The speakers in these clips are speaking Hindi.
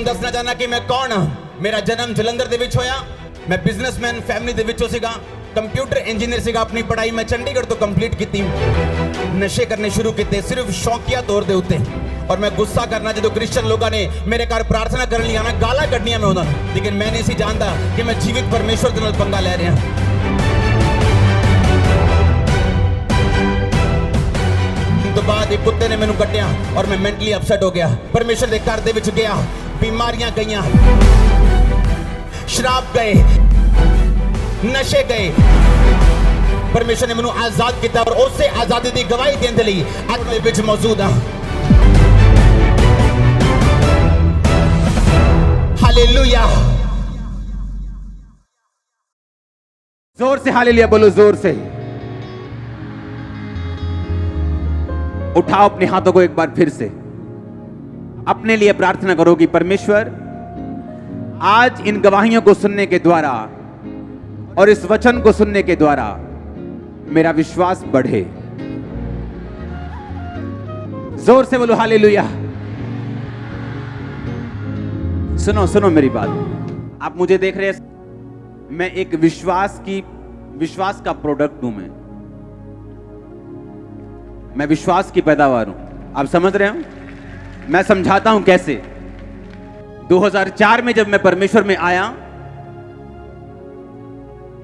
ਤੁਹਾਨੂੰ ਦੱਸਣਾ ਚਾਹਨਾ ਕਿ ਮੈਂ ਕੌਣ ਹਾਂ। ਮੇਰਾ ਜਨਮ ਜਲੰਧਰ ਦੇ ਵਿੱਚ ਹੋਇਆ। ਮੈਂ ਬਿਜ਼ਨਸਮੈਨ ਫੈਮਿਲੀ ਦੇ ਵਿੱਚੋਂ ਸੀਗਾ। ਕੰਪਿਊਟਰ ਇੰਜੀਨੀਅਰ ਸੀਗਾ। ਆਪਣੀ ਪੜ੍ਹਾਈ ਮੈਂ ਚੰਡੀਗੜ੍ਹ ਤੋਂ ਕੰਪਲੀਟ ਕੀਤੀ। ਨਸ਼ੇ ਕਰਨੇ ਸ਼ੁਰੂ ਕੀਤੇ ਸਿਰਫ ਸ਼ੌਕੀਆ ਤੌਰ ਦੇ ਉੱਤੇ। ਔਰ ਮੈਂ ਗੁੱਸਾ ਕਰਨਾ ਜਦੋਂ ਕ੍ਰਿਸਚੀਅਨ ਲੋਕਾਂ ਨੇ ਮੇਰੇ ਘਰ ਪ੍ਰਾਰਥਨਾ ਕਰਨ ਲਈ ਆਣਾ, ਗਾਲਾਂ ਕੱਢਣੀਆਂ ਮੈਂ ਉਹਨਾਂ ਨੂੰ, ਲੇਕਿਨ ਮੈਂ ਨਹੀਂ ਸੀ ਜਾਣਦਾ ਕਿ ਮੈਂ ਜੀਵਿਤ ਪਰਮੇਸ਼ਵਰ ਦੇ ਨਾਲ ਪੰਗਾ ਲੈ ਰਿਹਾ। ਤੋਂ ਬਾਅਦ ਇੱਕ ਕੁੱਤੇ ਨੇ ਮੈਨੂੰ ਕੱਟਿਆ ਔਰ ਮੈਂ ਮੈਂਟਲੀ ਅਪਸੈਟ ਹੋ ਗਿਆ। ਪਰਮੇਸ਼ਰ ਦੇ ਘਰ ਦੇ ਵਿੱਚ ਗਿਆ, ਬਿਮਾਰੀਆਂ ਗਈਆਂ, ਸ਼ਰਾਬ ਗਏ, ਨਸ਼ੇ ਗਏ। ਪਰਮੇਸ਼ਰ ਨੇ ਮੈਨੂੰ ਆਜ਼ਾਦ ਕੀਤਾ ਔਰ ਉਸੇ ਆਜ਼ਾਦੀ ਦੀ ਗਵਾਹੀ ਦੇਣ ਦੇ ਲਈ ਅੱਜ ਦੇ ਵਿੱਚ ਮੌਜੂਦ ਹਾਂ। हालेलुया। जोर से हालेलुया बोलो, जोर से। उठाओ अपने हाथों को एक बार फिर से, अपने लिए प्रार्थना करो कि परमेश्वर आज इन गवाहियों को सुनने के द्वारा और इस वचन को सुनने के द्वारा मेरा विश्वास बढ़े। जोर से बोलो हालेलुया। सुनो सुनो मेरी बात, आप मुझे देख रहे हैं, मैं एक विश्वास का प्रोडक्ट हूं। मैं विश्वास की पैदावार हूं। आप समझ रहे हो? मैं समझाता हूं कैसे। 2004 में जब मैं परमेश्वर में आया,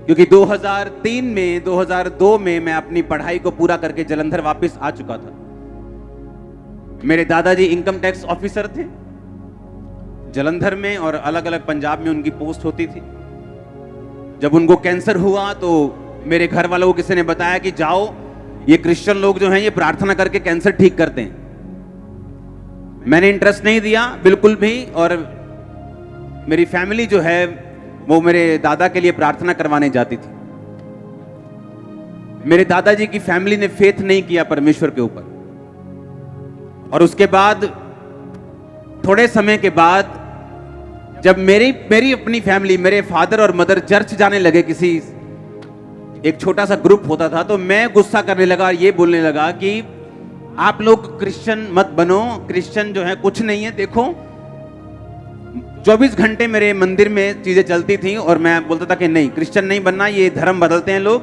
क्योंकि 2003 में 2002 में मैं अपनी पढ़ाई को पूरा करके जलंधर वापस आ चुका था। मेरे दादाजी इनकम टैक्स ऑफिसर थे जलंधर में, और अलग अलग पंजाब में उनकी पोस्ट होती थी। जब उनको कैंसर हुआ तो मेरे घर वालों को किसी ने बताया कि जाओ, ये क्रिश्चियन लोग जो हैं ये प्रार्थना करके कैंसर ठीक करते हैं। मैंने इंटरेस्ट नहीं दिया बिल्कुल भी, और मेरी फैमिली जो है वो मेरे दादा के लिए प्रार्थना करवाने जाती थी। मेरे दादाजी की फैमिली ने फेथ नहीं किया परमेश्वर के ऊपर। और उसके बाद थोड़े समय के बाद जब मेरी अपनी फैमिली, मेरे फादर और मदर चर्च जाने लगे, किसी एक छोटा सा ग्रुप होता था, तो मैं गुस्सा करने लगा, ये बोलने लगा कि आप लोग क्रिश्चियन मत बनो, क्रिश्चियन जो है कुछ नहीं है। देखो 24 घंटे मेरे मंदिर में चीजें चलती थी और मैं बोलता था कि नहीं, क्रिश्चियन नहीं बनना, ये धर्म बदलते हैं लोग,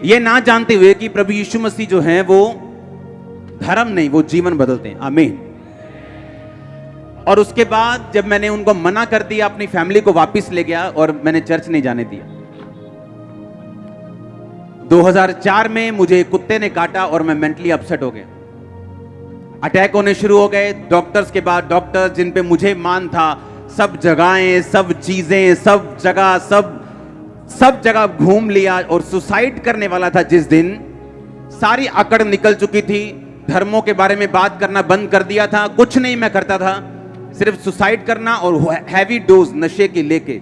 ये ना जानते हुए कि प्रभु यीशु मसीह जो है वो धर्म नहीं, वो जीवन बदलते हैं। आमीन। और उसके बाद जब मैंने उनको मना कर दिया, अपनी फैमिली को वापस ले गया और मैंने चर्च नहीं जाने दिया। 2004 में मुझे कुत्ते ने काटा और मैं मेंटली अपसेट हो गया। अटैक होने शुरू हो गए। डॉक्टर्स के बाद डॉक्टर, जिन पे मुझे मान था, सब जगहें, सब चीजें, सब जगह घूम लिया और सुसाइड करने वाला था जिस दिन, सारी अकड़ निकल चुकी थी। धर्मों के बारे में बात करना बंद कर दिया था। कुछ नहीं मैं करता था, सिर्फ सुसाइड करना और हैवी डोज नशे की लेके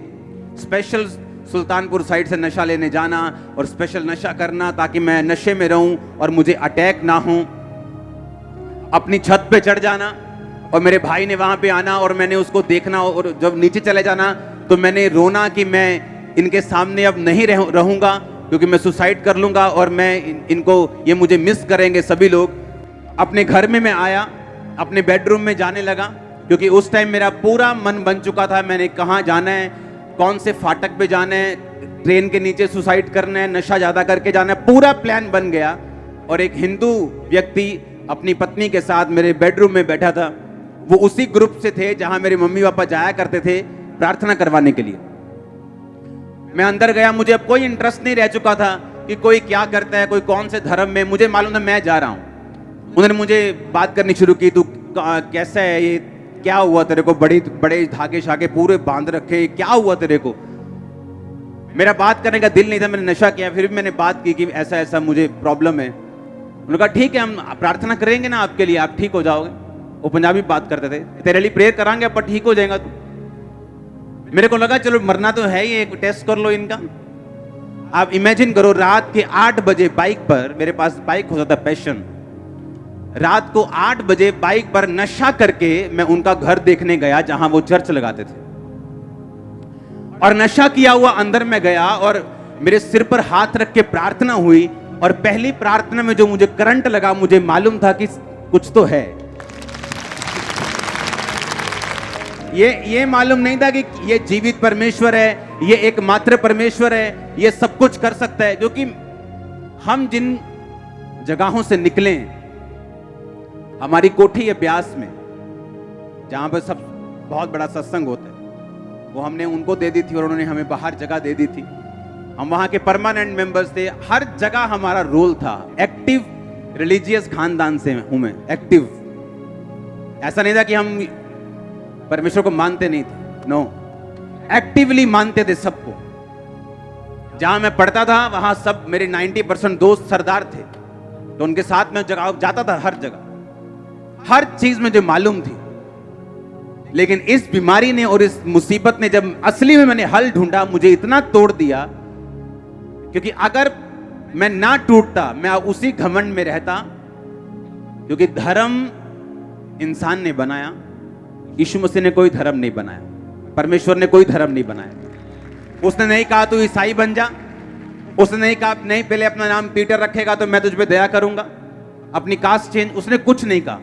स्पेशल सुल्तानपुर साइड से नशा लेने जाना और स्पेशल नशा करना ताकि मैं नशे में रहूं और मुझे अटैक ना हो। अपनी छत पे चढ़ जाना और मेरे भाई ने वहां पे आना और मैंने उसको देखना, और जब नीचे चले जाना तो मैंने रोना कि मैं इनके सामने अब नहीं रहूंगा क्योंकि मैं सुसाइड कर लूंगा और मैं इनको, ये मुझे मिस करेंगे सभी लोग। अपने घर में मैं आया, अपने बेडरूम में जाने लगा, क्योंकि उस टाइम मेरा पूरा मन बन चुका था, मैंने कहाँ जाना है, कौन से फाटक पे जाना है, ट्रेन के नीचे सुसाइड करना है, नशा ज्यादा करके जाना है, पूरा प्लान बन गया। और एक हिंदू व्यक्ति अपनी पत्नी के साथ मेरे बेडरूम में बैठा था। वो उसी ग्रुप से थे जहां मेरे मम्मी पापा जाया करते थे प्रार्थना करवाने के लिए। मैं अंदर गया, मुझे अब कोई इंटरेस्ट नहीं रह चुका था कि कोई क्या करता है, कोई कौन से धर्म में, मुझे मालूम था मैं जा रहा हूं। उन्होंने मुझे बात करनी शुरू की, तू कैसा है, ये क्या हुआ तेरे को, बड़े धागे शागे पूरे बांध रखे, क्या हुआ तेरे को। मेरा बात करने का दिल नहीं था, मैंने नशा किया, फिर भी मैंने बात की कि ऐसा ऐसा मुझे प्रॉब्लम है। उन्होंने कहा ठीक है, हम प्रार्थना करेंगे ना आपके लिए, आप ठीक हो जाओगे। वो पंजाबी बात करते थे, तेरे लिए प्रेयर करांगे पर ठीक हो जाएगा तू। मेरे को लगा चलो मरना तो है ही, एक टेस्ट कर लो इनका। आप इमेजिन करो, रात के 8 बजे बाइक पर, मेरे पास बाइक होता था पैशन, रात को 8 बजे बाइक पर नशा करके मैं उनका घर देखने गया जहां वो चर्च लगाते थे। और नशा किया हुआ अंदर में गया और मेरे सिर पर हाथ रख के प्रार्थना हुई। और पहली प्रार्थना में जो मुझे करंट लगा, मुझे मालूम था कि कुछ तो है। ये मालूम नहीं था कि ये जीवित परमेश्वर है, ये एकमात्र परमेश्वर है, ये सब कुछ कर सकता है। क्योंकि हम जिन जगहों से निकले, हमारी कोठी है ब्यास में, जहां पर सब बहुत बड़ा सत्संग होता है, वो हमने उनको दे दी थी और उन्होंने हमें बाहर जगह दे दी थी। हम वहां के परमानेंट मेंबर्स थे, हर जगह हमारा रोल था। एक्टिव रिलीजियस खानदान से हूं मैं, एक्टिव। ऐसा नहीं था कि हम परमेश्वर को मानते नहीं थे, नो, एक्टिवली मानते थे सबको। जहां मैं पढ़ता था वहां सब मेरे 90% दोस्त सरदार थे, तो उनके साथ में जगह जाता था, हर जगह, हर चीज मुझे मालूम थी। लेकिन इस बीमारी ने और इस मुसीबत ने, जब असली में मैंने हल ढूंढा, मुझे इतना तोड़ दिया। क्योंकि अगर मैं ना टूटता, मैं उसी घमंड में रहता। क्योंकि धर्म इंसान ने बनाया, यीशु मसीह ने कोई धर्म नहीं बनाया, परमेश्वर ने कोई धर्म नहीं बनाया। उसने नहीं कहा तू ईसाई बन जा, उसने नहीं कहा नहीं पहले अपना नाम पीटर रखेगा तो मैं तुझ पे दया करूंगा, अपनी कास्ट चेंज, उसने कुछ नहीं कहा।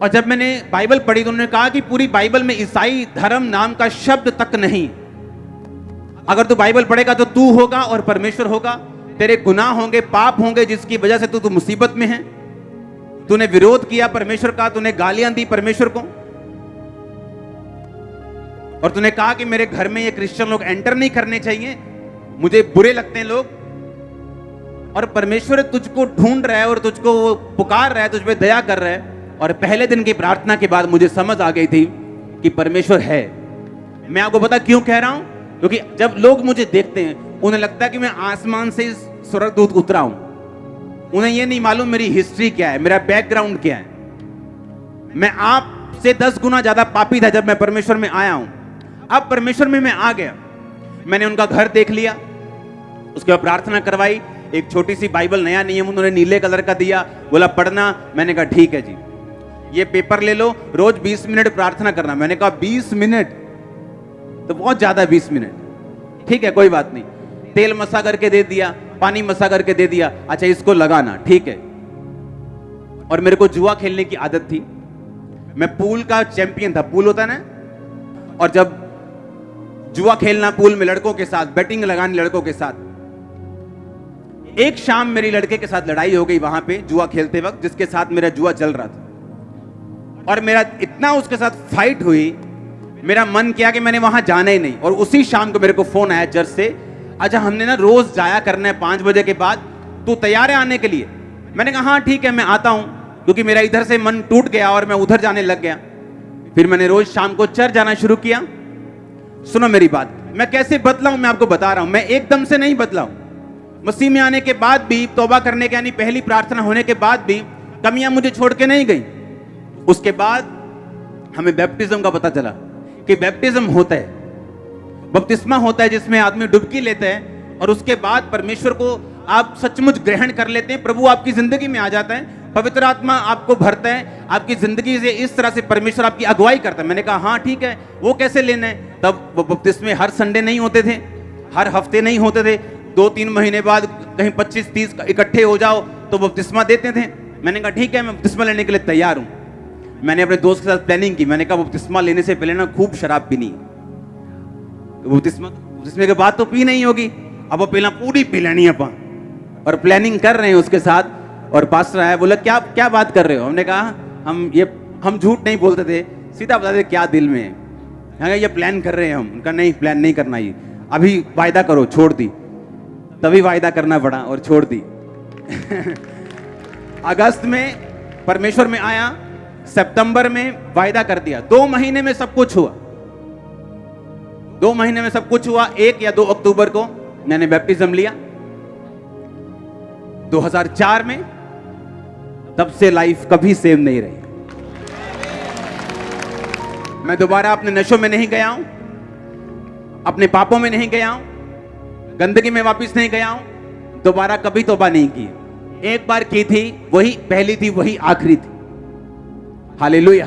और जब मैंने बाइबल पढ़ी तो उन्होंने कहा कि पूरी बाइबल में ईसाई धर्म नाम का शब्द तक नहीं। अगर तू बाइबल पढ़ेगा तो तू होगा और परमेश्वर होगा, तेरे गुनाह होंगे, पाप होंगे, जिसकी वजह से तू मुसीबत में है। तूने विरोध किया परमेश्वर का, तूने गालियां दी परमेश्वर को, और तूने कहा कि मेरे घर में ये क्रिश्चियन लोग एंटर नहीं करने चाहिए, मुझे बुरे लगते हैं लोग। और परमेश्वर तुझको ढूंढ रहा है और तुझको वो पुकार रहा है, तुझ पे दया कर रहा है। और पहले दिन की प्रार्थना के बाद मुझे समझ आ गई थी कि परमेश्वर है। मैं आपको पता क्यों कह रहा हूं? क्योंकि जब लोग मुझे देखते हैं उन्हें लगता है कि मैं आसमान से स्वर्गदूत उतरा हूं। उन्हें यह नहीं मालूम मेरी हिस्ट्री क्या है, मेरा बैकग्राउंड क्या है। मैं आपसे 10 गुना ज्यादा पापी था जब मैं परमेश्वर में आया हूं। अब परमेश्वर में मैं आ गया, मैंने उनका घर देख लिया, उसके बाद प्रार्थना करवाई। एक छोटी सी बाइबल, नया नियम उन्होंने नीले कलर का दिया, बोला पढ़ना। मैंने कहा ठीक है जी, ये पेपर ले लो, रोज 20 मिनट प्रार्थना करना। मैंने कहा 20 मिनट तो बहुत ज्यादा, 20 मिनट ठीक है, कोई बात नहीं। तेल मसा करके दे दिया, पानी मसा करके दे दिया, अच्छा इसको लगाना, ठीक है। और मेरे को जुआ खेलने की आदत थी, मैं पूल का चैंपियन था, पूल होता ना, और जब जुआ खेलना पूल में लड़कों के साथ, बैटिंग लगानी लड़कों के साथ। एक शाम मेरी लड़के के साथ लड़ाई हो गई वहां पे जुआ खेलते वक्त, जिसके साथ मेरा जुआ चल रहा था। और मेरा इतना उसके साथ फाइट हुई, मेरा मन किया कि मैंने वहां जाना ही नहीं। और उसी शाम को मेरे को फोन आया चर्च से, अच्छा हमने ना रोज जाया करना है 5 बजे के बाद, तू तैयार है आने के लिए? मैंने कहा हाँ ठीक है मैं आता हूं, क्योंकि मेरा इधर से मन टूट गया और मैं उधर जाने लग गया। फिर मैंने रोज शाम को चर्च जाना शुरू किया। सुनो मेरी बात, मैं कैसे बदला हूं मैं आपको बता रहा हूं। मैं एकदम से नहीं बदला हूं। मसीह में आने के बाद भी, तौबा करने के यानी पहली प्रार्थना होने के बाद भी कमियां मुझे छोड़ के नहीं गई। उसके बाद हमें बैप्टिज्म का पता चला कि बैप्टिज्म होता है, बपतिस्मा होता है जिसमें आदमी डुबकी लेता है, और उसके बाद परमेश्वर को आप सचमुच ग्रहण कर लेते हैं, प्रभु आपकी जिंदगी में आ जाता है, पवित्र आत्मा आपको भरता है, आपकी जिंदगी से इस तरह से परमेश्वर आपकी अगुवाई करता है। मैंने कहा हाँ ठीक है, वो कैसे लेना है? तब वो बपतिस्मे हर संडे नहीं होते थे, हर हफ्ते नहीं होते थे, 2-3 महीने बाद कहीं 25-30 इकट्ठे हो जाओ तो बपतिस्मा देते थे। मैंने कहा ठीक है मैं बपतिस्मा लेने के लिए तैयार हूं। मैंने अपने दोस्त के साथ प्लानिंग की, मैंने कहा बपतिस्मा लेने से पहले ना खूब शराब पीनी, बपतिस्मे के बाद तो पी नहीं होगी, अब वो पहला पूरी पी लेनी है अपन। और प्लानिंग कर रहे हैं उसके साथ, और पास्टर आया, बोला क्या क्या बात कर रहे हो? हमने कहा हम झूठ नहीं बोलते थे, सीधा बताते क्या दिल में है, ये प्लान कर रहे हैं हम। उनका नहीं, प्लान नहीं करना, ये अभी वायदा करो, छोड़ दी। तभी वायदा करना पड़ा और छोड़ दी। अगस्त में परमेश्वर में आया, सितंबर में वायदा कर दिया, 2 महीने में सब कुछ हुआ। 2 महीने में सब कुछ हुआ। 1 या 2 अक्टूबर को मैंने बैप्टिज्म लिया 2004 में। तब से लाइफ कभी सेम नहीं रही। मैं दोबारा अपने नशों में नहीं गया हूं, अपने पापों में नहीं गया हूं, गंदगी में वापस नहीं गया हूं, दोबारा कभी तौबा नहीं की। एक बार की थी, वही पहली थी, वही आखिरी थी। हालेलुया।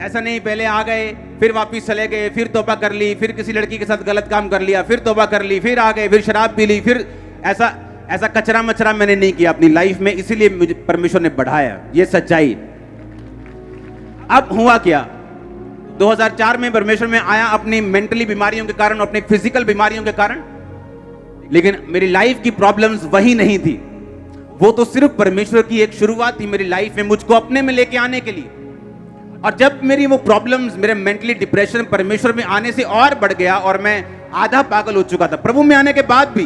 ऐसा नहीं पहले आ गए फिर वापस चले गए, फिर तौबा कर ली, फिर किसी लड़की के साथ गलत काम कर लिया, फिर तौबा कर ली, फिर आ गए, फिर शराब पी ली, फिर ऐसा कचरा मचरा मैंने नहीं किया अपनी लाइफ में। इसीलिए मुझे परमेश्वर ने बढ़ाया, ये सच्चाई। अब हुआ क्या, 2004 में परमेश्वर में आया अपनी मेंटली बीमारियों के कारण, अपनी फिजिकल बीमारियों के कारण, लेकिन मेरी लाइफ की प्रॉब्लम्स वही नहीं थी। वो तो सिर्फ परमेश्वर की एक शुरुआत थी मेरी लाइफ में, मुझको अपने में लेके आने के लिए। और जब मेरी वो प्रॉब्लम्स, मेरे मेंटली डिप्रेशन परमेश्वर में आने से और बढ़ गया और मैं आधा पागल हो चुका था। प्रभु में आने के बाद भी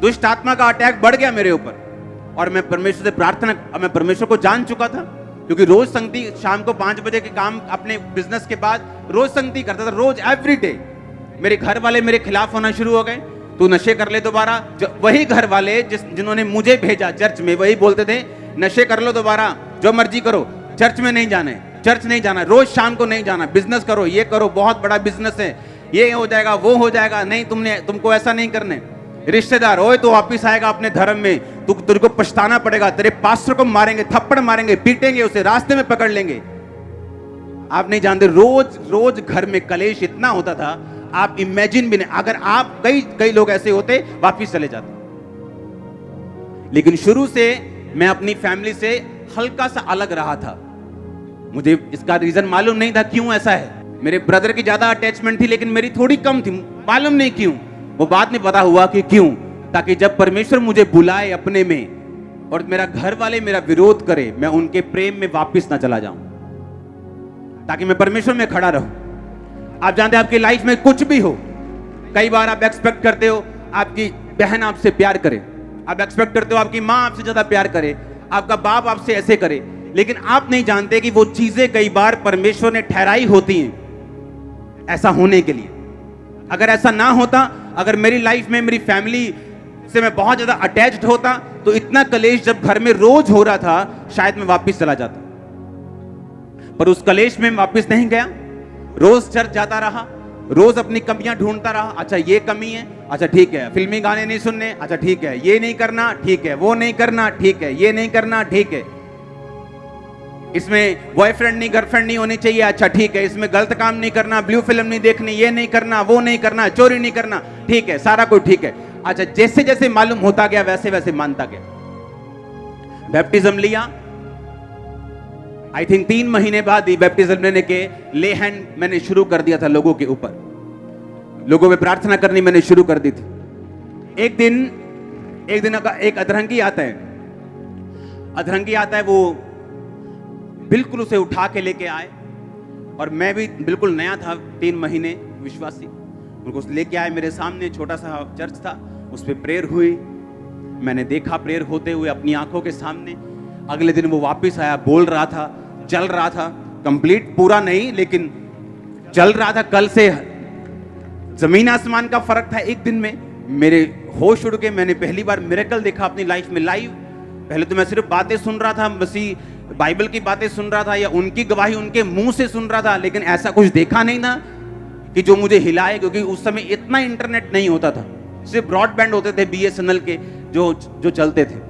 दुष्ट आत्मा का अटैक बढ़ गया मेरे ऊपर, और मैं परमेश्वर से प्रार्थना, मैं परमेश्वर को जान चुका था, क्योंकि रोज संगति, शाम को 5 बजे के काम अपने बिजनेस के बाद रोज संगति करता था, रोज एवरी डे। मेरे घर वाले मेरे खिलाफ होना शुरू हो गए, तू नशे कर ले दोबारा। वही घर वाले जिन्होंने मुझे भेजा चर्च में, वही बोलते थे नशे कर लो दोबारा, जो मर्जी करो, चर्च में नहीं जाना है, चर्च नहीं जाना, रोज शाम को नहीं जाना, बिजनेस करो, ये करो, बहुत बड़ा बिजनेस है, ये हो जाएगा, वो हो जाएगा, नहीं तुमको ऐसा नहीं करने। रिश्तेदार, ओए तो वापिस आएगा अपने धर्म में, तेरे को पछताना पड़ेगा, तेरे पास्टर को मारेंगे, थप्पड़ मारेंगे, पीटेंगे, उसे रास्ते में पकड़ लेंगे। आप नहीं जानते, रोज रोज घर में कलेश इतना होता था, आप इमेजिन भी नहीं। अगर आप कई लोग ऐसे होते, वापिस चले जाते। लेकिन शुरू से मैं अपनी फैमिली से हल्का सा अलग रहा था। मुझे इसका रीजन मालूम नहीं था क्यों ऐसा है। मेरे ब्रदर की ज्यादा अटैचमेंट थी, लेकिन मेरी थोड़ी कम थी, मालूम नहीं क्यों। वो बाद में पता हुआ कि क्यों, ताकि जब परमेश्वर मुझे बुलाए अपने में और मेरा घर वाले मेरा विरोध करे, मैं उनके प्रेम में वापस ना चला जाऊं, ताकि मैं परमेश्वर में खड़ा रहूं। आप जानते हैं, आपकी लाइफ में कुछ भी हो, कई बार आप एक्सपेक्ट करते हो आपकी बहन आपसे प्यार करे, आप एक्सपेक्ट करते हो आपकी माँ आपसे ज्यादा प्यार करे, आपका बाप आपसे ऐसे करे, लेकिन आप नहीं जानते कि वो चीजें कई बार परमेश्वर ने ठहराई होती हैं ऐसा होने के लिए। अगर ऐसा ना होता, अगर मेरी लाइफ में मेरी फैमिली से मैं बहुत ज्यादा अटैच्ड होता, तो इतना कलेश जब घर में रोज हो रहा था, शायद मैं वापस चला जाता। पर उस कलेश में वापस नहीं गया, रोज चर्च जाता रहा, रोज अपनी कमियां ढूंढता रहा। अच्छा ये कमी है, अच्छा ठीक है, फिल्मी गाने नहीं सुनने, अच्छा ठीक है, ये नहीं करना, ठीक है, वो नहीं करना, ठीक है, ये नहीं करना, ठीक है, इसमें बॉयफ्रेंड नहीं गर्लफ्रेंड नहीं होनी चाहिए, अच्छा ठीक है, इसमें गलत काम नहीं करना, ब्लू फिल्म नहीं देखनी, ये नहीं करना, वो नहीं करना, चोरी नहीं करना, ठीक है, सारा कुछ ठीक है। अच्छा, जैसे जैसे मालूम होता गया वैसे वैसे मानता गया। बैप्टिज्म लिया, आई थिंक 3 महीने बाद ही बैप्टिज्म लेने के ले हैंड मैंने शुरू कर दिया था लोगों के ऊपर, लोगों पे प्रार्थना करनी मैंने शुरू कर दी थी। एक दिन एक अधरंगी आता है, वो बिल्कुल उसे उठा के लेके आए, और मैं भी बिल्कुल नया था, 3 महीने विश्वासी, उनको लेके आए मेरे सामने। छोटा सा चर्च था, उस पर प्रेयर हुई, मैंने देखा प्रेयर होते हुए अपनी आंखों के सामने। अगले दिन वो वापस आया, बोल रहा था, चल रहा था, कंप्लीट पूरा नहीं लेकिन चल रहा था। कल से जमीन आसमान का फर्क था एक दिन में। मेरे होश उड़ के मैंने पहली बार मिरेकल देखा अपनी लाइफ में लाइव। पहले तो मैं सिर्फ बातें सुन रहा था, मसीह बाइबल की बातें सुन रहा था या उनकी गवाही उनके मुंह से सुन रहा था, लेकिन ऐसा कुछ देखा नहीं था कि जो मुझे हिलाए, क्योंकि उस समय इतना इंटरनेट नहीं होता था, सिर्फ ब्रॉडबैंड होते थे BSNL के जो चलते थे।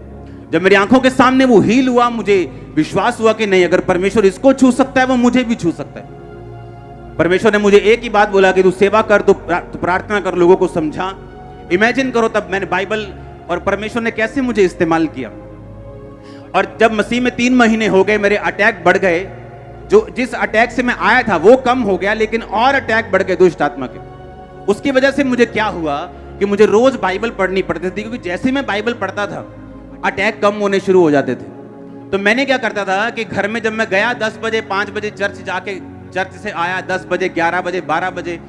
जब मेरी आंखों के सामने वो हील हुआ, मुझे विश्वास हुआ कि नहीं, अगर परमेश्वर इसको छू सकता है, वो मुझे भी छू सकता है। परमेश्वर ने मुझे एक ही बात बोला कि तू सेवा कर, तो प्रार्थना कर, लोगों को समझा। इमेजिन करो तब मैंने बाइबल और परमेश्वर ने कैसे मुझे इस्तेमाल किया। और जब मसीह में 3 महीने हो गए, मेरे अटैक बढ़ गए, जिस अटैक से मैं आया था वो कम हो गया, लेकिन और अटैक बढ़ गए दुष्ट आत्मा के। उसकी वजह से मुझे क्या हुआ कि मुझे रोज बाइबल पढ़नी पड़ती थी, क्योंकि जैसे मैं बाइबल पढ़ता था अटैक कम होने शुरू हो जाते थे। तो मैंने क्या करता था कि घर में जब मैं गया 10 बजे 5 बजे चर्च से आया, 10 बजे 11 बजे 12 बजे,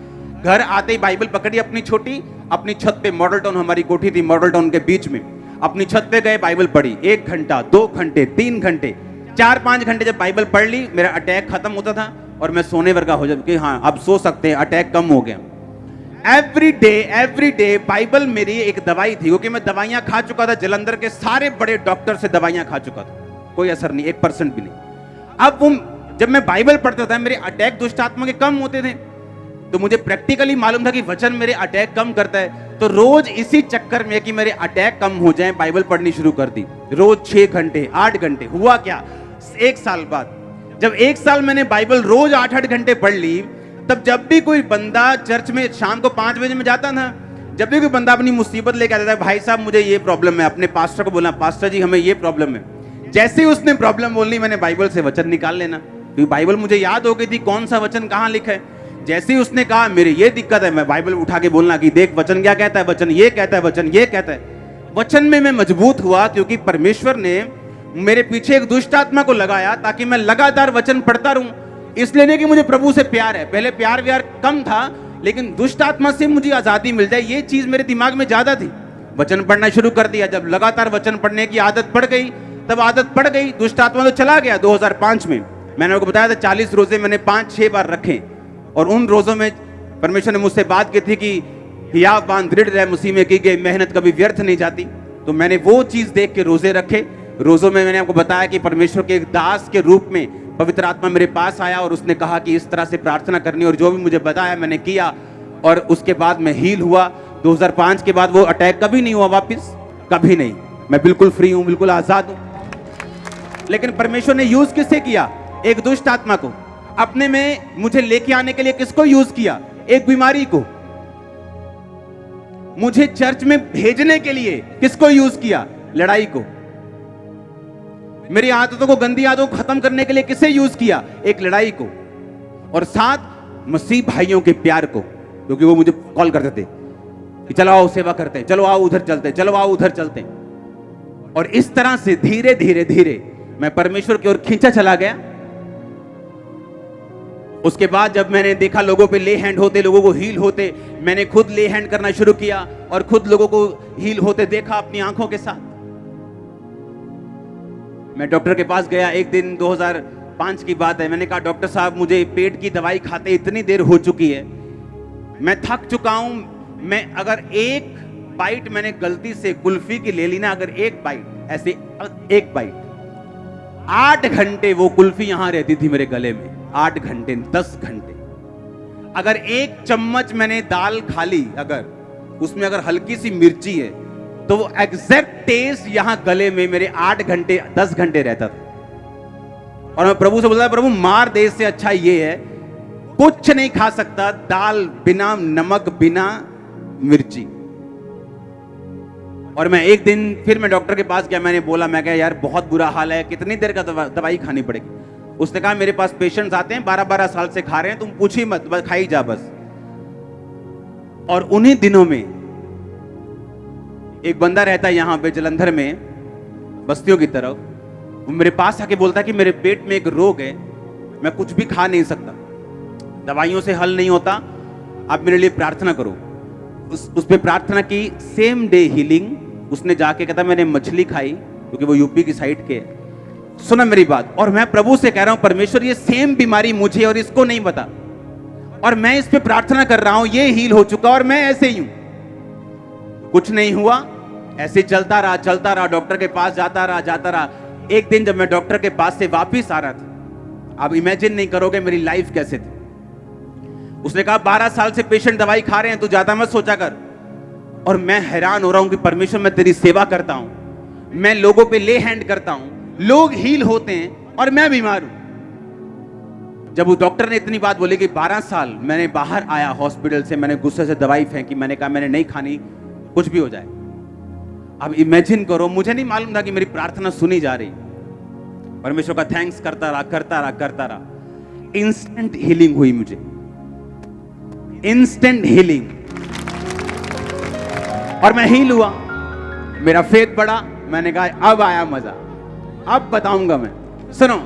घर आते ही बाइबल पकड़ी अपनी छत पे, मॉडल टाउन हमारी कोठी थी, मॉडल टाउन के बीच में, अपनी छत पे गए, बाइबल पढ़ी 1 घंटा 2 घंटे 3 घंटे 4-5 घंटे जब बाइबल पढ़ ली, मेरा अटैक खत्म होता था और मैं सोने वर्गा हो जाता कि हाँ अब सो सकते हैं, अटैक कम हो गया। एवरी डे बाइबल मेरी एक दवाई थी, क्योंकि मैं दवाइयां खा चुका था, जलंधर के सारे बड़े डॉक्टर से दवाइयां खा चुका था, कोई असर नहीं, 1% भी नहीं। अब जब मैं बाइबल पढ़ता था, मेरे अटैक दुष्ट आत्मा के कम होते थे, तो मुझे प्रैक्टिकली मालूम था कि वचन मेरे अटैक कम करता है। तो रोज इसी चक्कर में कि मेरे अटैक कम हो जाएं, बाइबल पढ़नी शुरू कर दी, रोज 6 घंटे 8 घंटे। हुआ क्या, 1 साल बाद, जब 1 साल मैंने बाइबल रोज 8-8 घंटे पढ़ ली, तब जब भी कोई बंदा चर्च में शाम को 5 बजे में जाता था, जब भी कोई बंदा अपनी मुसीबत लेके आता था, भाई साहब मुझे ये प्रॉब्लम है, अपने पास्टर को बोला, पास्टर जी हमें ये प्रॉब्लम है। जैसे ही उसने प्रॉब्लम बोलनी, मैंने बाइबल से वचन निकाल लेना, क्योंकि बाइबल मुझे याद हो गई थी कौन सा वचन कहाँ लिखा है। जैसे ही उसने कहा मेरी ये दिक्कत है, मैं बाइबल उठा के बोलना कि देख वचन क्या कहता है, वचन ये कहता है, वचन ये कहता है। वचन में मैं मजबूत हुआ क्योंकि परमेश्वर ने मेरे पीछे एक दुष्ट आत्मा को लगाया ताकि मैं लगातार वचन पढ़ता रहूं। इसलिए नहीं कि मुझे प्रभु से प्यार है, पहले प्यार व्यार कम था, लेकिन दुष्ट आत्मा से मुझे आजादी मिल जाए ये चीज मेरे दिमाग में ज्यादा थी। वचन पढ़ना शुरू कर दिया। जब लगातार वचन पढ़ने की आदत पड़ गई, तब आदत पड़ गई, दुष्ट आत्मा तो चला गया। 2005 में मैंने आपको बताया था 40 रोजे मैंने 5-6 बार रखे, और उन रोजों में परमेश्वर ने मुझसे बात की थी कि हिया बांध दृढ़ रहे, मसीह में की गई मेहनत कभी व्यर्थ नहीं जाती। तो मैंने वो चीज देख के रोजे रखे। रोजों में मैंने आपको बताया कि परमेश्वर के एक दास के रूप में पवित्र आत्मा मेरे पास आया और उसने कहा कि इस तरह से प्रार्थना करनी, और जो भी मुझे बताया मैंने किया, और उसके बाद मैं हील हुआ। 2005 के बाद वो अटैक कभी नहीं हुआ वापस, कभी नहीं। मैं बिल्कुल फ्री हूं, बिल्कुल आजाद हूं। लेकिन परमेश्वर ने यूज किससे किया? एक दुष्ट आत्मा को। अपने में मुझे लेके आने के लिए किसको यूज किया? एक बीमारी को। मुझे चर्च में भेजने के लिए किसको यूज किया? लड़ाई को। मेरी आदतों को, गंदी आदतों को खत्म करने के लिए किसे यूज किया? एक लड़ाई को। और साथ मसीह भाइयों के प्यार को, क्योंकि वो मुझे कॉल करते थे कि चलो आओ सेवा करते हैं, चलो आओ उधर चलते हैं, चलो आओ उधर चलते हैं। और इस तरह से धीरे धीरे धीरे मैं परमेश्वर की ओर खींचा चला गया। उसके बाद जब मैंने देखा लोगों पे ले हैंड होते, लोगों को हील होते, मैंने खुद ले हैंड करना शुरू किया और खुद लोगों को हील होते देखा अपनी आंखों के साथ। मैं डॉक्टर के पास गया एक दिन, 2005 की बात है। मैंने कहा डॉक्टर साहब मुझे पेट की दवाई खाते इतनी देर हो चुकी है, मैं थक चुका हूं। मैं अगर एक बाइट मैंने गलती से कुल्फी की ले ली ना, अगर एक बाइट, ऐसे एक बाइट, 8 घंटे वो कुल्फी यहां रहती थी मेरे गले में। 8 घंटे, 10 घंटे। अगर एक चम्मच मैंने दाल खा ली, अगर उसमें अगर हल्की सी मिर्ची है, तो वो एग्जैक्ट टेस्ट यहां गले में मेरे 8 घंटे 10 घंटे रहता था। और मैं प्रभु से बोलता, प्रभु मार दे, इससे अच्छा ये है कुछ नहीं खा सकता, दाल बिना नमक, बिना मिर्ची। और मैं एक दिन फिर मैं डॉक्टर के पास गया। मैंने बोला, मैं कहा यार बहुत बुरा हाल है, कितनी देर का दवाई खानी पड़ेगी? उसने कहा मेरे पास पेशेंट्स आते हैं 12-12 साल से खा रहे हैं, तुम पूछी मत, बस खाई जा बस। और उन्हीं दिनों में एक बंदा रहता है यहां पे जलंधर में, बस्तियों की तरफ। वो मेरे पास आके बोलता है कि मेरे पेट में एक रोग है, मैं कुछ भी खा नहीं सकता, दवाइयों से हल नहीं होता, आप मेरे लिए प्रार्थना करो। उस पे प्रार्थना की, सेम डे हीलिंग। उसने जाके कहता मैंने मछली खाई, क्योंकि वो यूपी की साइड के। सुना मेरी बात। और मैं प्रभु से कह रहा हूं परमेश्वर ये सेम बीमारी मुझे और इसको नहीं पता, और मैं इस पे प्रार्थना कर रहा हूं, ये हील हो चुका और मैं ऐसे ही हूं। कुछ नहीं हुआ, ऐसे चलता रहा, डॉक्टर के पास जाता रहा। एक दिन जब मैं डॉक्टर के पास से वापिस आ रहा था, आप इमेजिन नहीं करोगे मेरी लाइफ कैसे थी। उसने कहा 12 साल से पेशेंट दवाई खा रहे हैं, तू ज्यादा मत सोचा कर। और मैं हैरान हो रहा हूं कि परमेश्वर मैं तेरी सेवा करता हूं, मैं लोगों पे ले हैंड करता हूं, लोग हील होते हैं और मैं बीमार हूं। जब उस डॉक्टर ने इतनी बात बोली कि 12 साल, मैंने बाहर आया हॉस्पिटल से, मैंने गुस्से से दवाई फेंकी, मैंने कहा मैंने नहीं खानी, कुछ भी हो जाए। अब इमेजिन करो, मुझे नहीं मालूम था कि मेरी प्रार्थना सुनी जा रही। परमेश्वर का थैंक्स करता रहा। इंस्टेंट हीलिंग हुई मुझे, इंस्टेंट हीलिंग। और मैं हील हुआ, मेरा फेथ बढ़ा। मैंने कहा अब आया मजा, अब बताऊंगा मैं। सुनो,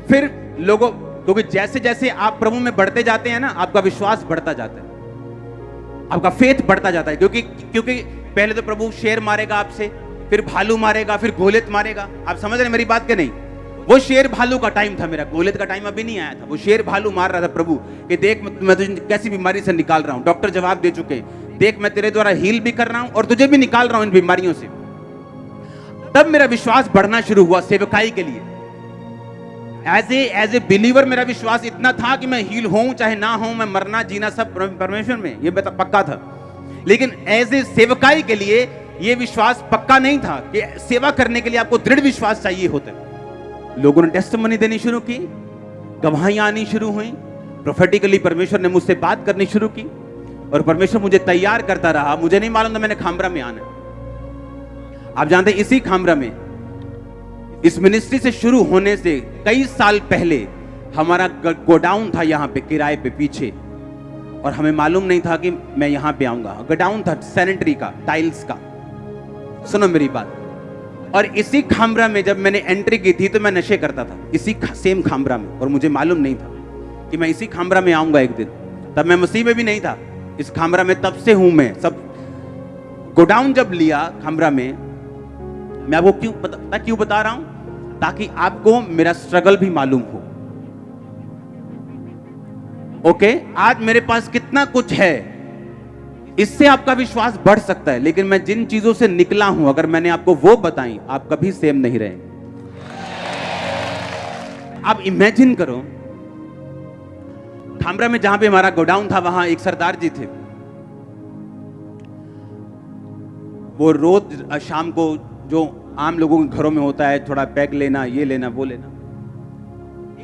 फिर लोगों, क्योंकि जैसे जैसे आप प्रभु में बढ़ते जाते हैं ना, आपका विश्वास बढ़ता जाता है, आपका फेथ बढ़ता जाता है। क्योंकि पहले तो प्रभु शेर मारेगा आपसे, फिर भालू मारेगा, फिर गोलियत मारेगा। आप समझ रहे मेरी बात के नहीं? वो शेर भालू का टाइम था मेरा, गोलियत का टाइम अभी नहीं आया था। वो शेर भालू मार रहा था प्रभु कि देख मैं तुझे कैसी बीमारी से निकाल रहा हूं। डॉक्टर जवाब दे चुके, देख मैं तेरे द्वारा हील भी कर रहा हूं और तुझे भी निकाल रहा हूं इन बीमारियों से। तब मेरा विश्वास बढ़ना शुरू हुआ सेवकाई के लिए। एज ए बिलीवर मेरा विश्वास इतना था कि मैं हील हूं चाहे ना हूं, मैं मरना जीना सब परमेश्वर में, ये पक्का था। लेकिन एज ए सेवकाई के लिए यह विश्वास पक्का नहीं था कि सेवा करने के लिए आपको दृढ़ विश्वास चाहिए होता है। लोगों ने टेस्टिमनी देनी शुरू की, गवाहियां आनी शुरू हुई, प्रोफेटिकली परमेश्वर ने मुझसे बात करनी शुरू की और परमेश्वर मुझे तैयार करता रहा। मुझे नहीं मालूम था मैंने खामरा में आना। आप जानते हैं इसी खामरा में, इस मिनिस्ट्री से शुरू होने से कई साल पहले हमारा गोडाउन था यहाँ पे किराए पे पीछे, और हमें मालूम नहीं था कि मैं यहाँ पे आऊंगा। गोडाउन था सैनिटरी का, टाइल्स का। सुनो मेरी बात। और इसी खामरा में जब मैंने एंट्री की थी तो मैं नशे करता था, इसी सेम खामरा में, और मुझे मालूम नहीं था कि मैं इसी खामरा में आऊंगा एक दिन। तब मैं मसीह में भी नहीं था, इस खामरा में तब से हूं मैं। सब गोडाउन जब लिया खामरा में, मैं आपको क्यों बता रहा हूं, ताकि आपको मेरा स्ट्रगल भी मालूम हो। ओके, आज मेरे पास कितना कुछ है, इससे आपका विश्वास बढ़ सकता है, लेकिन मैं जिन चीजों से निकला हूं, अगर मैंने आपको वो बताई, आप कभी सेम नहीं रहेंगे। आप इमेजिन करो, खामरा में जहां पे हमारा गोडाउन था, वहां एक सरदार जी थे। वो रोज शाम को, जो आम लोगों के घरों में होता है, थोड़ा पैक लेना, ये लेना, वो लेना।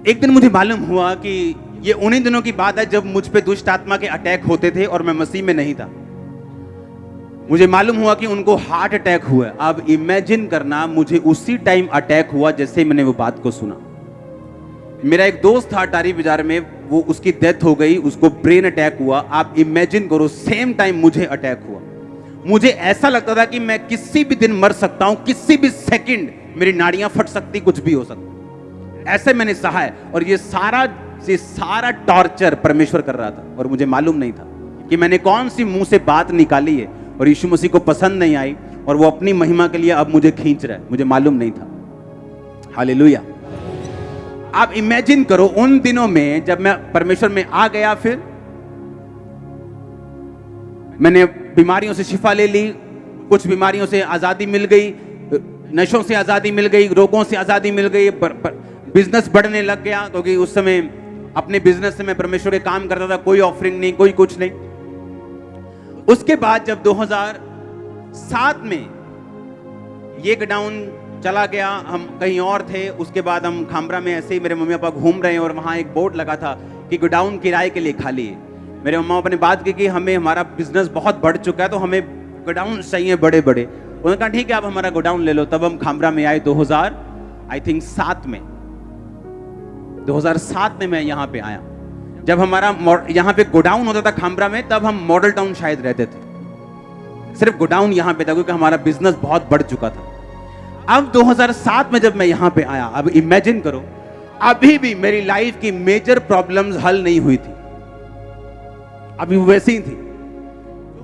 एक दिन मुझे मालूम हुआ कि ये उन्हीं दिनों की बात है जब मुझ पे दुष्ट आत्मा के अटैक होते थे और मैं मसीह में नहीं था। मुझे मालूम हुआ कि उनको हार्ट अटैक हुआ। अब इमेजिन करना, मुझे उसी टाइम अटैक हुआ जैसे मैंने वो बात को सुना। मेरा एक दोस्त था अटारी बाजार में, वो उसकी डेथ हो गई, उसको ब्रेन अटैक हुआ। आप इमेजिन करो, सेम टाइम मुझे अटैक हुआ। मुझे ऐसा लगता था कि मैं किसी भी दिन मर सकता हूं, किसी भी सेकंड मेरी नाड़ियां फट सकती, कुछ भी हो सकता। ऐसे मैंने सहा है, और ये सारा टॉर्चर परमेश्वर कर रहा था, और मुझे मालूम नहीं था कि मैंने कौन सी मुंह से बात निकाली है और यीशु मसीह को पसंद नहीं आई, और वो अपनी महिमा के लिए अब मुझे खींच रहा है। मुझे मालूम नहीं था। हालेलुया। आप इमेजिन करो, उन दिनों में जब मैं परमेश्वर में आ गया, फिर मैंने बीमारियों से शिफा ले ली, कुछ बीमारियों से आजादी मिल गई, नशों से आजादी मिल गई, रोगों से आजादी मिल गई, बिजनेस बढ़ने लग गया, क्योंकि उस समय अपने बिजनेस से मैं परमेश्वर के काम करता था, कोई ऑफरिंग नहीं, कोई कुछ नहीं। उसके बाद जब 2007 में ये गोडाउन चला गया, हम कहीं और थे। उसके बाद हम खामरा में ऐसे ही मेरे मम्मी पापा घूम रहे हैं, और वहां एक बोर्ड लगा था कि गोडाउन किराए के लिए खाली है। मेरे मम्मा पापा ने बात की कि हमें, हमारा बिजनेस बहुत बढ़ चुका है, तो हमें गोडाउन चाहिए बड़े बड़े। उन्होंने कहा ठीक है, आप हमारा गोडाउन ले लो। तब हम खामरा में आए 2007 में। 2007 में मैं यहाँ पे आया। जब हमारा यहाँ पे गोडाउन होता था खामरा में, तब हम मॉडल टाउन शायद रहते थे। सिर्फ गोडाउन यहाँ पे था, क्योंकि हमारा बिजनेस बहुत बढ़ चुका था। अब 2007 में जब मैं यहाँ पे आया, अब इमेजिन करो, अभी भी मेरी लाइफ की मेजर प्रॉब्लम्स हल नहीं हुई थी, अभी वैसी ही थी।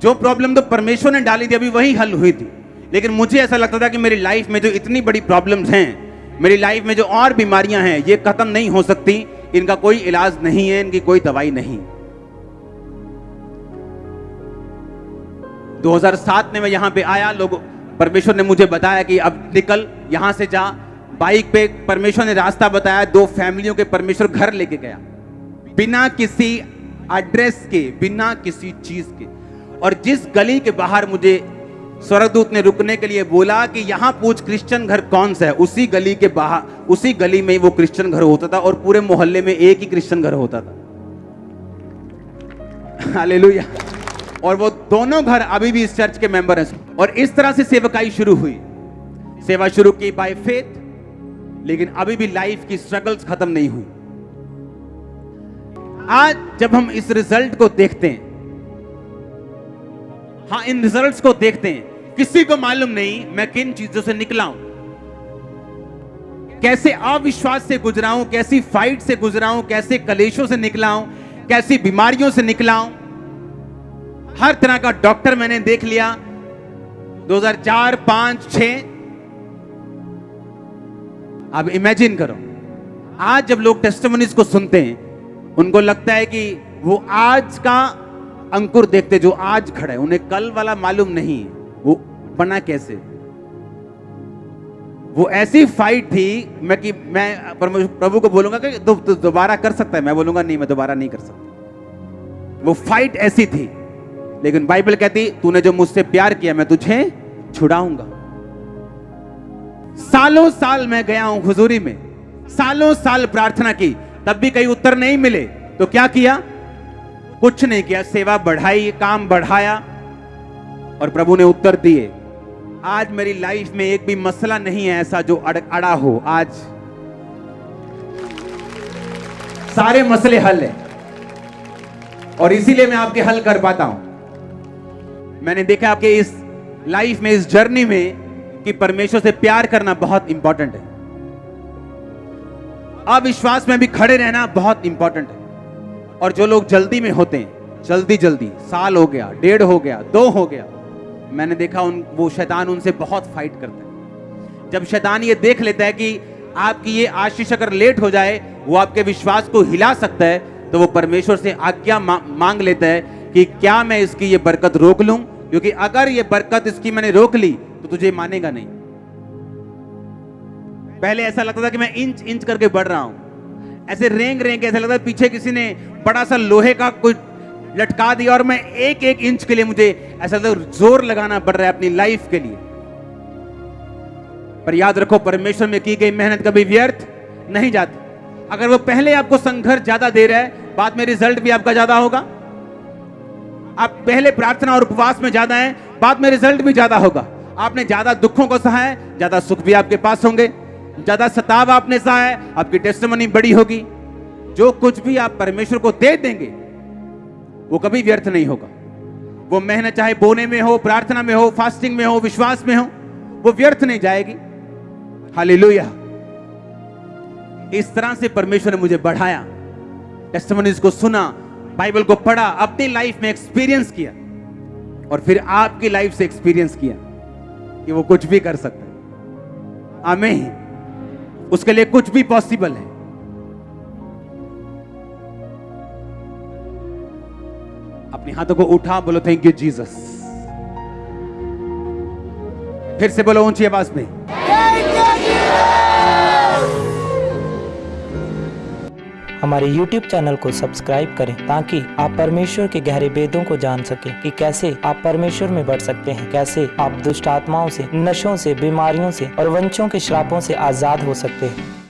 जो प्रॉब्लम तो परमेश्वर ने डाली थी, अभी वही हल हुई थी। लेकिन मुझे ऐसा लगता था कि मेरी लाइफ में जो इतनी बड़ी प्रॉब्लम्स हैं, मेरी लाइफ में जो और बीमारियां हैं, ये खत्म नहीं हो सकती, इनका कोई इलाज नहीं है, इनकी कोई दवाई नहीं। 2007 में मैं यहां पे आया, लोग, परमेश्वर ने मुझे बताया कि अब निकल यहां से जा। बाइक पे परमेश्वर ने रास्ता बताया। 2 फैमिलियों के परमेश्वर घर लेके गया, बिना किसी एड्रेस के, बिना किसी चीज के। और जिस गली के बाहर मुझे स्वर्गदूत ने रुकने के लिए बोला कि यहां पूछ क्रिश्चियन घर कौन सा है, उसी गली के बाहर, उसी गली में वो क्रिश्चियन घर होता था, और पूरे मोहल्ले में एक ही क्रिश्चियन घर होता था। हालेलुया। और वो दोनों घर अभी भी इस चर्च के मेंबर हैं। और इस तरह से सेवकाई शुरू हुई। सेवा शुरू की बाय फेथ, लेकिन अभी भी लाइफ की स्ट्रगल्स खत्म नहीं हुई। आज जब हम इस रिजल्ट को देखते हैं, हाँ, इन रिजल्ट्स को देखते हैं, किसी को मालूम नहीं मैं किन चीजों से निकला हूं, कैसे अविश्वास से गुजरा हूं, कैसी फाइट से गुजरा हूं, कैसे कलेशों से निकला हूं, कैसी बीमारियों से निकला हूं। हर तरह का डॉक्टर मैंने देख लिया। 2004, 5, 6। अब इमेजिन करो, आज जब लोग टेस्टिमनीज को सुनते हैं, उनको लगता है कि वो आज का अंकुर देखते जो आज खड़ा है, उन्हें कल वाला मालूम नहीं वो बना कैसे। वो ऐसी फाइट थी मैं प्रभु को बोलूंगा कि तो दोबारा कर सकता है, मैं बोलूंगा नहीं, मैं दोबारा नहीं कर सकता। वो फाइट ऐसी थी, लेकिन बाइबल कहती तूने जो मुझसे प्यार किया मैं तुझे छुड़ाऊंगा। सालों साल मैं गया हूं हुजूरी में, सालों साल प्रार्थना की, तब भी कहीं उत्तर नहीं मिले। तो क्या किया? कुछ नहीं किया, सेवा बढ़ाई, काम बढ़ाया, और प्रभु ने उत्तर दिए। आज मेरी लाइफ में एक भी मसला नहीं है ऐसा जो अड़ा हो। आज सारे मसले हल है, और इसीलिए मैं आपके हल कर पाता हूं। मैंने देखा आपके इस लाइफ में, इस जर्नी में, कि परमेश्वर से प्यार करना बहुत इंपॉर्टेंट है। अविश्वास में भी खड़े रहना बहुत इंपॉर्टेंट है। और जो लोग जल्दी में होते हैं, जल्दी जल्दी, साल हो गया, 1.5 हो गया, 2 हो गया, मैंने देखा वो शैतान उनसे बहुत फाइट करता है। जब शैतान ये देख लेता है कि आपकी ये आशीष अगर लेट हो जाए, वो आपके विश्वास को हिला सकता है, तो वो परमेश्वर से आज्ञा मांग लेता है कि क्या मैं इसकी ये बरकत रोक लूं, क्योंकि अगर ये बरकत इसकी मैंने रोक ली तो तुझे मानेगा नहीं। पहले ऐसा लगता था कि मैं इंच इंच करके बढ़ रहा हूं, ऐसे रेंग रेंग, ऐसा लगता है पीछे किसी ने बड़ा सा लोहे का कुछ लटका दिया और मैं एक एक इंच के लिए मुझे ऐसा लगता है जोर लगाना पड़ रहा है अपनी लाइफ के लिए। पर याद रखो, परमेश्वर में की गई मेहनत कभी व्यर्थ नहीं जाती। अगर वो पहले आपको संघर्ष ज्यादा दे रहा है, बाद में रिजल्ट भी आपका ज्यादा होगा। आप पहले प्रार्थना और उपवास में ज्यादा हैं, बाद में रिजल्ट भी ज्यादा होगा। आपने ज्यादा दुखों को सहा है, ज्यादा सुख भी आपके पास होंगे। ज्यादा सताव आपने सहा है, आपकी टेस्टिमनी बड़ी होगी। जो कुछ भी आप परमेश्वर को दे देंगे वो कभी व्यर्थ नहीं होगा। वो मेहनत चाहे बोने में हो, प्रार्थना में हो, फास्टिंग में हो, विश्वास में हो, वो व्यर्थ नहीं जाएगी। हालेलुया। इस तरह से परमेश्वर ने मुझे बढ़ाया, टेस्टिमनीज को सुना, बाइबल को पढ़ा, अपनी लाइफ में एक्सपीरियंस किया, और फिर आपकी लाइफ से एक्सपीरियंस किया कि वो कुछ भी कर सकता है। आमीन। उसके लिए कुछ भी पॉसिबल है। अपने हाथों को उठा, बोलो थैंक यू जीसस। फिर से बोलो ऊंची आवाज में। हमारे YouTube चैनल को सब्सक्राइब करें ताकि आप परमेश्वर के गहरे भेदों को जान सकें कि कैसे आप परमेश्वर में बढ़ सकते हैं, कैसे आप दुष्ट आत्माओं से, नशों से, बीमारियों से और वंशों के श्रापों से आजाद हो सकते हैं।